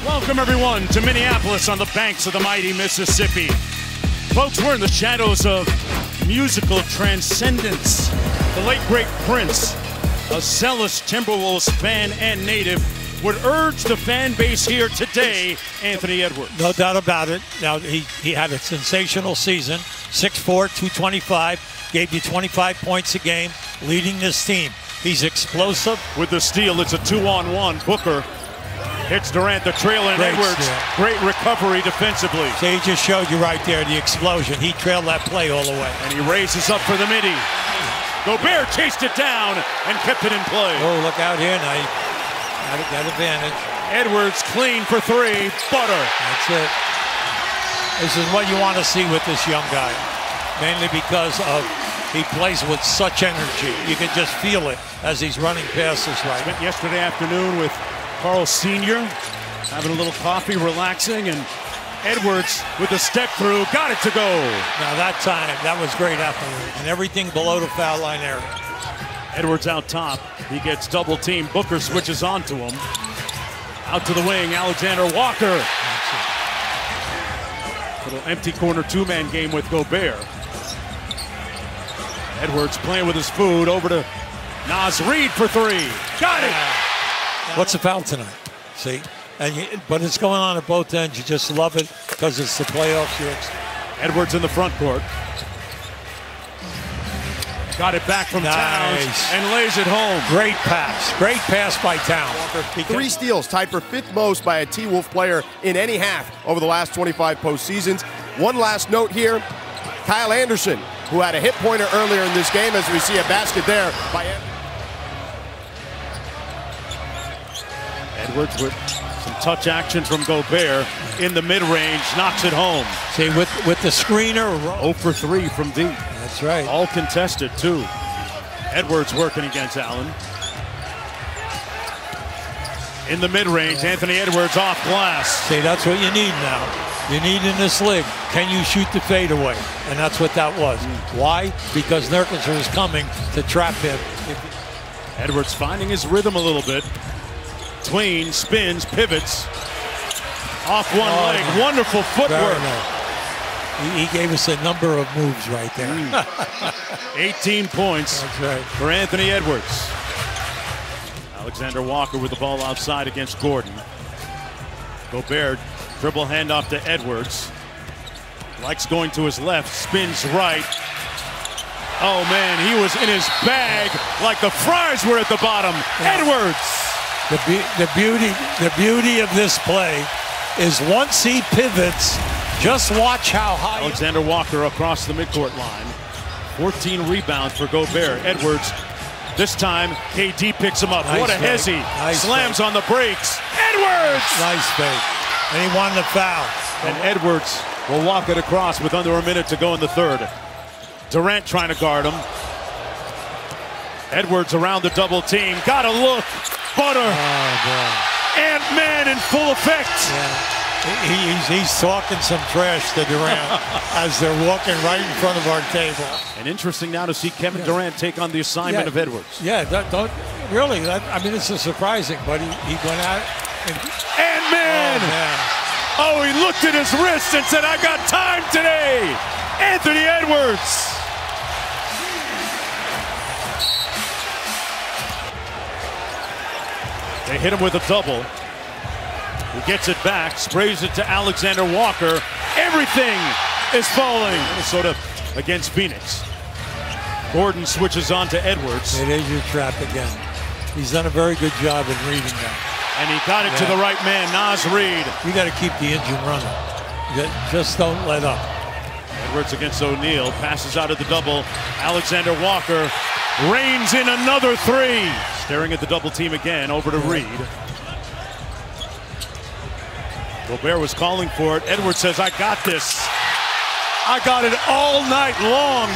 Welcome, everyone, to Minneapolis on the banks of the mighty Mississippi. Folks, we're in the shadows of musical transcendence. The late, great Prince, a zealous Timberwolves fan and native, would urge the fan base here today, Anthony Edwards. No doubt about it. Now, he had a sensational season, 6'4", 225, gave you 25 points a game, leading this team. He's explosive. With the steal, it's a 2-on-1. Booker hits Durant, the trailer, and Edwards. Great recovery defensively. So he just showed you right there the explosion. He trailed that play all the way. And he raises up for the midi. Gobert chased it down and kept it in play. Oh, look out here now. Got advantage. Edwards clean for three. Butter. That's it. This is what you want to see with this young guy. Mainly because he plays with such energy. You can just feel it as he's running passes right. Spent yesterday afternoon with Carl Sr. having a little coffee, relaxing, and Edwards with a step through, got it to go. Now that time, that was great effort. And everything below the foul line area. Edwards out top. He gets double teamed. Booker switches onto him. Out to the wing, Alexander Walker. Little empty corner two-man game with Gobert. Edwards playing with his food. Over to Naz Reid for three. Got it! What's the foul tonight? See? But it's going on at both ends. You just love it because it's the playoffs. Edwards in the front court. Got it back from Towns and lays it home. Great pass. Great pass by Towns. 3 steals, tied for 5th most by a T-Wolf player in any half over the last 25 postseasons. One last note here. Kyle Anderson, who had a hit pointer earlier in this game, as we see a basket there by Edwards with some touch action from Gobert in the mid-range, knocks it home. See, with the screener. 0 for 3 from deep. That's right. All contested, too. Edwards working against Allen. In the mid-range, Anthony Edwards off glass. See, that's what you need now. You need in this league. Can you shoot the fadeaway? And that's what that was. Why? Because Nurkic was coming to trap him. Edwards finding his rhythm a little bit. Tween, spins, pivots. Off one leg. Wonderful footwork. He gave us a number of moves right there. 18 points for Anthony Edwards. Alexander Walker with the ball outside against Gordon. Gobert, dribble handoff to Edwards. Likes going to his left, spins right. Oh man, he was in his bag like the fries were at the bottom. Edwards! The beauty of this play is once he pivots, just watch how high. Alexander Walker across the midcourt line. 14 rebounds for Gobert. Edwards, this time KD picks him up. Nice what a fake. hezzy. Nice Slams fake. on the brakes. Edwards! Nice fake. And he won the foul. And Edwards will walk it across with under a minute to go in the third. Durant trying to guard him. Edwards around the double team. Got a look. Butter. Ant-Man in full effect. Yeah. He's talking some trash to Durant as they're walking right in front of our table. And interesting now to see Kevin Durant take on the assignment of Edwards. Yeah, I mean, this is surprising, but he went out and Ant-Man! Oh, he looked at his wrist and said, I got time today. Anthony Edwards. They hit him with a double. He gets it back, sprays it to Alexander Walker. Everything is falling. Minnesota against Phoenix. Gordon switches on to Edwards. It is your trap again. He's done a very good job in reading that. And he got it to the right man, Naz Reid. You got to keep the engine running. Just don't let up. Edwards against O'Neal, passes out of the double. Alexander Walker rains in another three. Staring at the double team again, over to Reid. Gobert was calling for it. Edwards says, I got this. I got it all night long.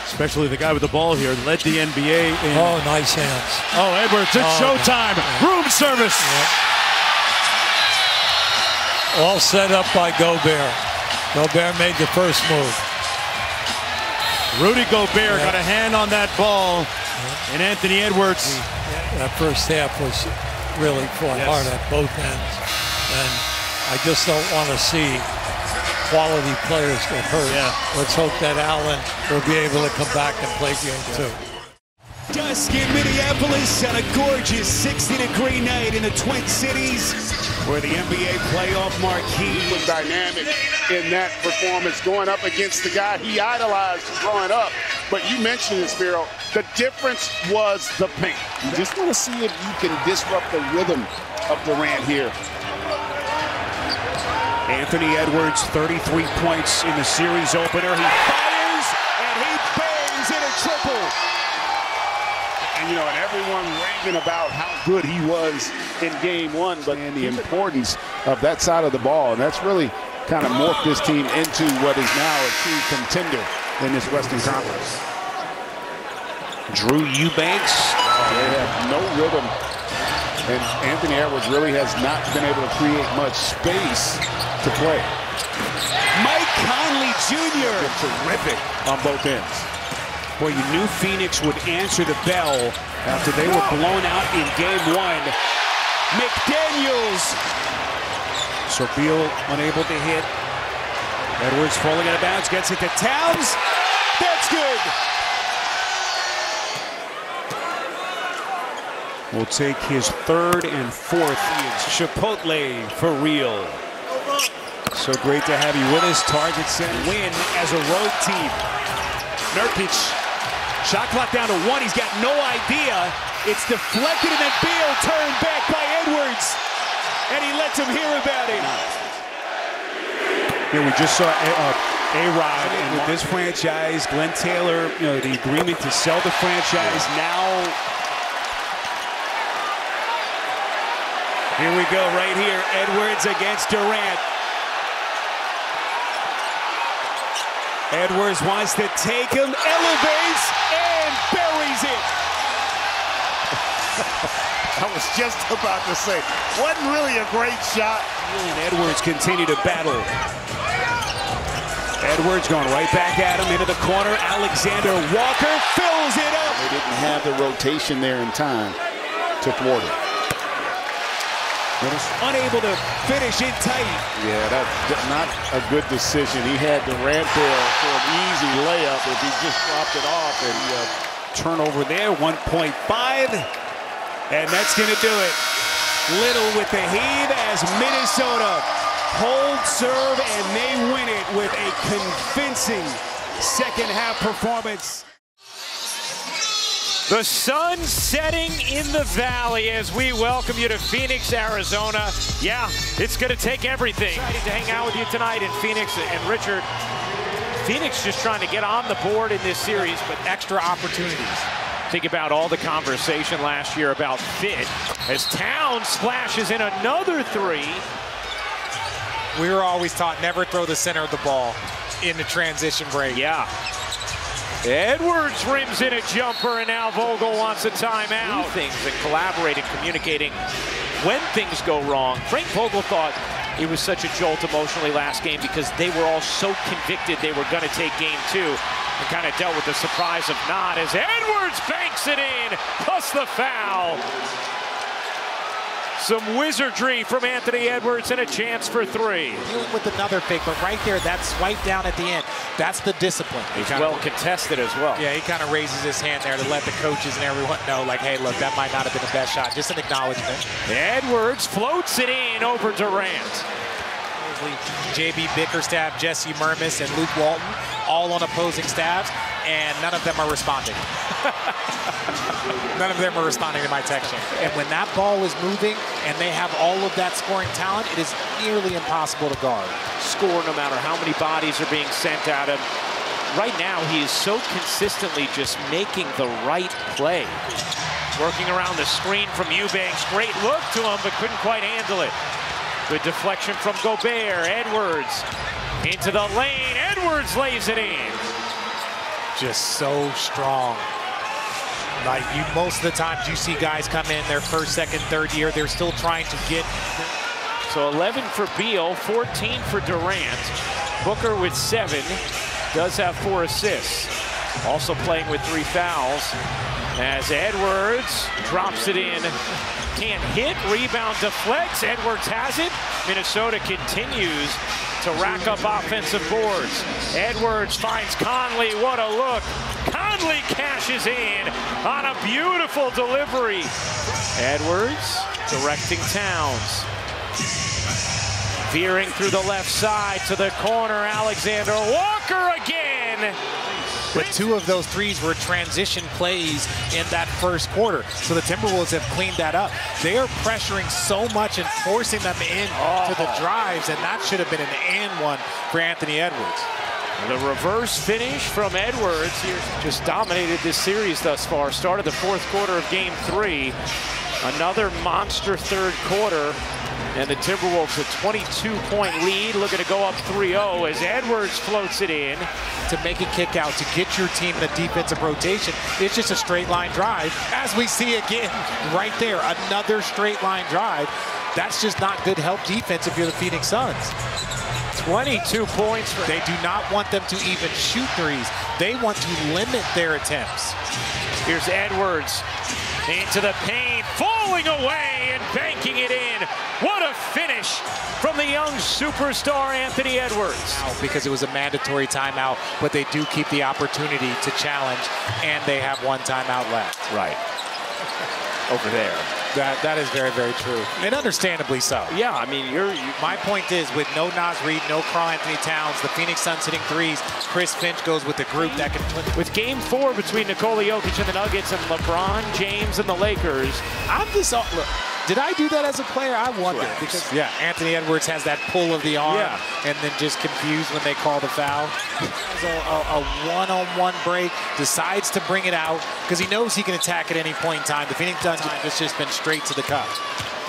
Especially the guy with the ball here, led the NBA in. Oh, nice hands. Oh, Edwards, it's showtime. Room service. All set up by Gobert. Gobert made the first move. Rudy Gobert got a hand on that ball. And Anthony Edwards. That first half was really fought hard at both ends. And I just don't want to see quality players get hurt. Yeah. Let's hope that Allen will be able to come back and play game 2. Dusk in Minneapolis on a gorgeous 60-degree night in the Twin Cities, where the NBA playoff marquee was dynamic in that performance, going up against the guy he idolized growing up. But you mentioned it, Spiro. The difference was the paint. You just want to see if you can disrupt the rhythm of Durant here. Anthony Edwards, 33 points in the series opener. He fires and he bangs in a triple. And, you know, and everyone raving about how good he was in game 1, but the importance of that side of the ball. And that's really kind of morphed this team into what is now a true contender in this Western Conference. Drew Eubanks. They have no rhythm. And Anthony Edwards really has not been able to create much space to play. Mike Conley Jr. Terrific on both ends. Boy, you knew Phoenix would answer the bell after they were blown out in game 1. McDaniels. So Beal unable to hit. Edwards falling out of bounds, gets it to Towns. That's good. Will take his 3rd and 4th. Chipotle for real. So great to have you with us. Target set win as a road team. Nurkic, shot clock down to 1. He's got no idea. It's deflected and then Beal turned back by Edwards. And he lets him hear about it. Yeah, we just saw A-Rod and with this franchise, Glenn Taylor, you know, the agreement to sell the franchise now. Here we go right here. Edwards against Durant. Edwards wants to take him, elevates, and buries it. I was just about to say, wasn't really a great shot. And Edwards continue to battle. Edwards going right back at him into the corner. Alexander Walker fills it up. They didn't have the rotation there in time to thwart it. Unable to finish in tight. Yeah, that's not a good decision. He had Durant there for an easy layup if he just dropped it off. And turnover there, 1.5. And that's going to do it. Little with the heave as Minnesota hold serve, and they win it with a convincing second-half performance. The sun setting in the valley as we welcome you to Phoenix, Arizona. Yeah, it's going to take everything. Excited to hang out with you tonight in Phoenix. And Richard, Phoenix just trying to get on the board in this series, but extra opportunities. Think about all the conversation last year about fit as Towns splashes in another 3. We were always taught never throw the center of the ball in the transition break. Yeah. Edwards rims in a jumper, and now Vogel wants a timeout. Things and collaborating, communicating when things go wrong. Frank Vogel thought it was such a jolt emotionally last game because they were all so convicted they were going to take game 2 and kind of dealt with the surprise of not as Edwards banks it in, plus the foul. Some wizardry from Anthony Edwards and a chance for 3. Dealing with another fake, but right there, that swipe down at the end, that's the discipline. He's well contested as well. Yeah, he kind of raises his hand there to let the coaches and everyone know, like, hey, look, that might not have been the best shot. Just an acknowledgement. Edwards floats it in over Durant. J.B. Bickerstaff, Jesse Mermis, and Luke Walton, all on opposing staffs, and none of them are responding. None of them are responding to my text chain. And when that ball is moving and they have all of that scoring talent, it is nearly impossible to guard. Score no matter how many bodies are being sent at him. Right now, he is so consistently just making the right play. Working around the screen from Eubanks. Great look to him, but couldn't quite handle it. Good deflection from Gobert. Edwards into the lane. Edwards lays it in. Just so strong. Like, most of the times you see guys come in their first, second, third year, they're still trying to get. So 11 for Beal, 14 for Durant. Booker with 7, does have 4 assists. also playing with 3 fouls. As Edwards drops it in. Can't hit, rebound deflects. Edwards has it. Minnesota continues to rack up offensive boards. Edwards finds Conley, what a look. Conley cashes in on a beautiful delivery. Edwards directing Towns. Veering through the left side to the corner, Alexander Walker again. But 2 of those threes were transition plays in that first quarter. So the Timberwolves have cleaned that up. They are pressuring so much and forcing them into the drives, and that should have been an and one for Anthony Edwards. The reverse finish from Edwards here just dominated this series thus far. Started the 4th quarter of game 3. Another monster 3rd quarter. And the Timberwolves a 22-point lead, looking to go up 3-0 as Edwards floats it in. To make a kick out, to get your team the defensive rotation, it's just a straight line drive. As we see again, right there, another straight line drive. That's just not good help defense if you're the Phoenix Suns. 22 points. They do not want them to even shoot threes. They want to limit their attempts. Here's Edwards into the paint, falling away and banking it in. What a finish from the young superstar Anthony Edwards. Because it was a mandatory timeout, but they do keep the opportunity to challenge, and they have 1 timeout left. Right. Over there. That is very, very true. And understandably so. Yeah, I mean, my point is, with no Naz Reid, no Karl-Anthony Towns, the Phoenix Suns hitting threes, Chris Finch goes with the group that can put... With game 4 between Nikola Jokic and the Nuggets and LeBron James and the Lakers. I'm just... Look, did I do that as a player? I wonder. Right. Because, yeah, Anthony Edwards has that pull of the arm, and then just confused when they call the foul. A one-on-one break, decides to bring it out because he knows he can attack at any point in time. The Phoenix Suns has just been straight to the cup.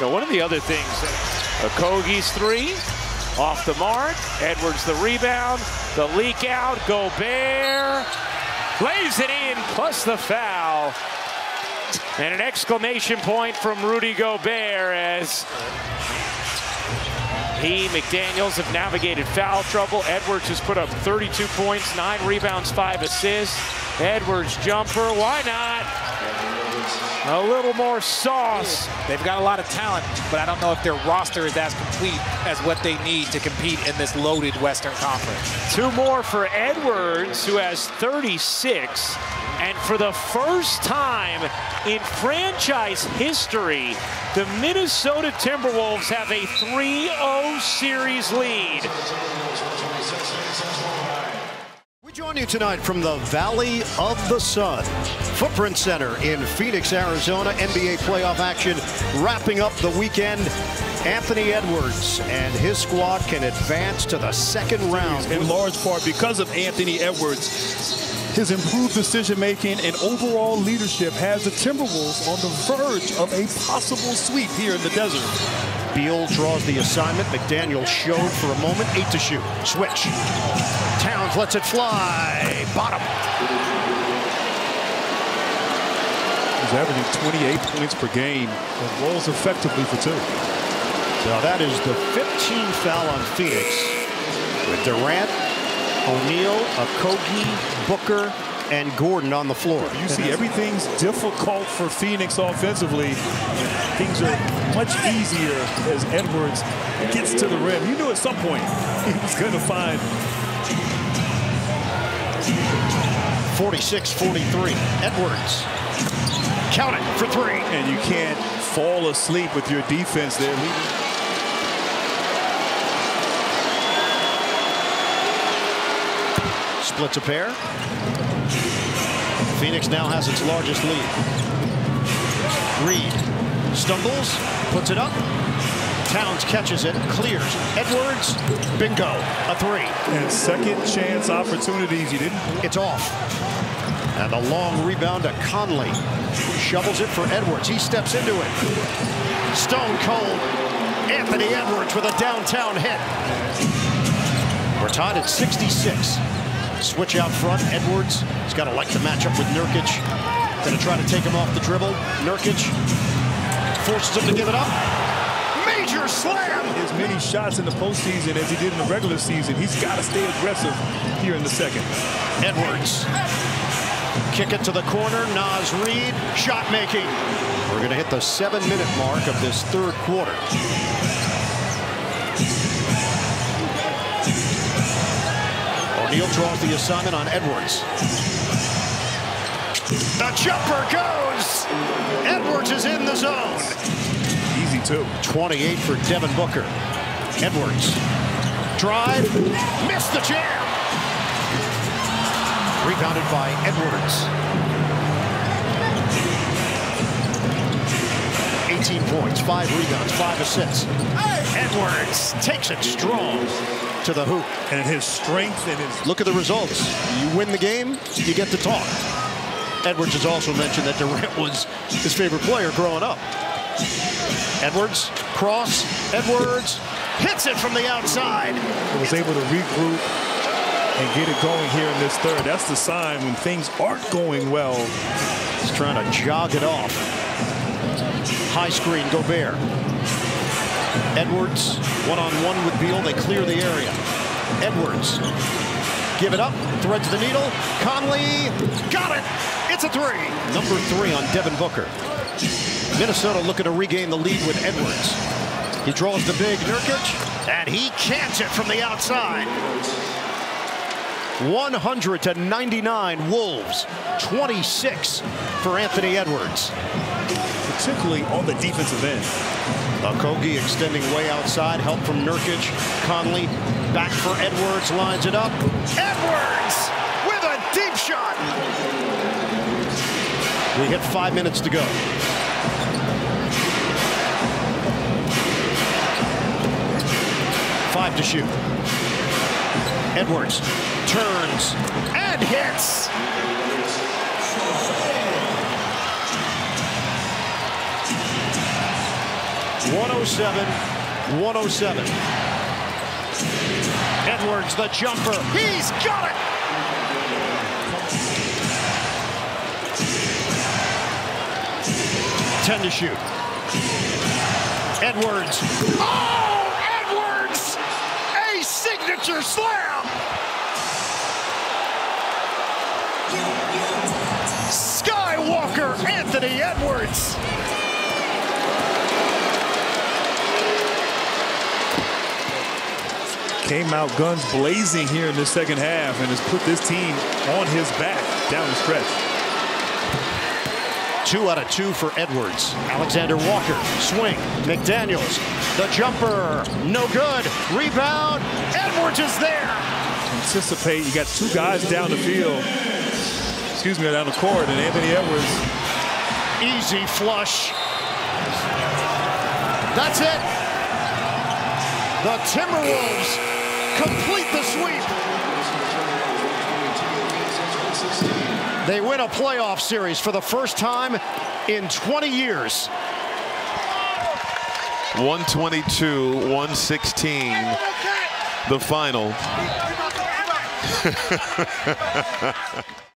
Now, one of the other things, Okogie's 3, off the mark. Edwards the rebound, the leak out, Gobert lays it in, plus the foul. And an exclamation point from Rudy Gobert as McDaniels have navigated foul trouble. Edwards has put up 32 points, 9 rebounds, 5 assists. Edwards jumper, why not? A little more sauce. They've got a lot of talent, but I don't know if their roster is as complete as what they need to compete in this loaded Western Conference. 2 more for Edwards, who has 36. And for the first time in franchise history, the Minnesota Timberwolves have a 3-0 series lead. We join you tonight from the Valley of the Sun, Footprint Center in Phoenix, Arizona. NBA playoff action wrapping up the weekend. Anthony Edwards and his squad can advance to the 2nd round. In large part because of Anthony Edwards. His improved decision-making and overall leadership has the Timberwolves on the verge of a possible sweep here in the desert. Beal draws the assignment. McDaniel showed for a moment. 8 to shoot. Switch. Towns lets it fly. Bottom. He's averaging 28 points per game and rolls effectively for 2. Now that is the 15th foul on Phoenix with Durant, O'Neal, Okogie, Booker, and Gordon on the floor. You see everything's difficult for Phoenix offensively. Things are much easier as Edwards gets to the rim. You knew at some point he was going to find 46-43. Edwards. Count it for 3. And you can't fall asleep with your defense there. Splits a pair. Phoenix now has its largest lead. Reed stumbles, puts it up. Towns catches it, clears. Edwards, bingo, a 3. And second chance opportunities, you didn't. It's off. And the long rebound to Conley. Shovels it for Edwards. He steps into it. Stone cold. Anthony Edwards with a downtown hit. We're tied at 66. Switch out front. Edwards. He's got to like the matchup with Nurkic. Going to try to take him off the dribble. Nurkic forces him to give it up. Made Major slam. As many shots in the postseason as he did in the regular season. He's got to stay aggressive here in the second. Edwards. Kick it to the corner. Naz Reid. Shot making. We're going to hit the 7-minute mark of this third quarter. O'Neal draws the assignment on Edwards. The jumper goes. Edwards is in the zone. Easy, too. 28 for Devin Booker. Edwards. Drive. Missed the jam. Rebounded by Edwards. 18 points, 5 rebounds, 5 assists. Edwards takes it strong to the hoop. And his strength and his... Look at the results. You win the game, you get to talk. Edwards has also mentioned that Durant was his favorite player growing up. Edwards, cross, Edwards hits it from the outside. He was able to regroup and get it going here in this third. That's the sign when things aren't going well. He's trying to jog it off. High screen, Gobert. Edwards, one-on-one with Beal. They clear the area. Edwards, give it up, threads the needle. Conley, got it. It's a three. Number 3 on Devin Booker. Minnesota looking to regain the lead with Edwards. He draws the big Nurkic, and he cants it from the outside. 100-99 Wolves. 26 for Anthony Edwards. Particularly on the defensive end. Okogie extending way outside. Help from Nurkic. Conley back for Edwards. Lines it up. Edwards with a deep shot. We hit 5 minutes to go. Five to shoot. Edwards turns and hits. .107. Edwards, the jumper. He's got it. Ten to shoot. Edwards. Oh, Edwards! A signature slam. Skywalker Anthony Edwards. Came out guns blazing here in the second half and has put this team on his back down the stretch. 2 out of 2 for Edwards. Alexander Walker, swing, McDaniels, the jumper, no good, rebound, Edwards is there. Anticipate, you got 2 guys down the field, down the court, and Anthony Edwards. Easy flush. That's it. The Timberwolves complete the sweep. They win a playoff series for the first time in 20 years. 122-116, the final.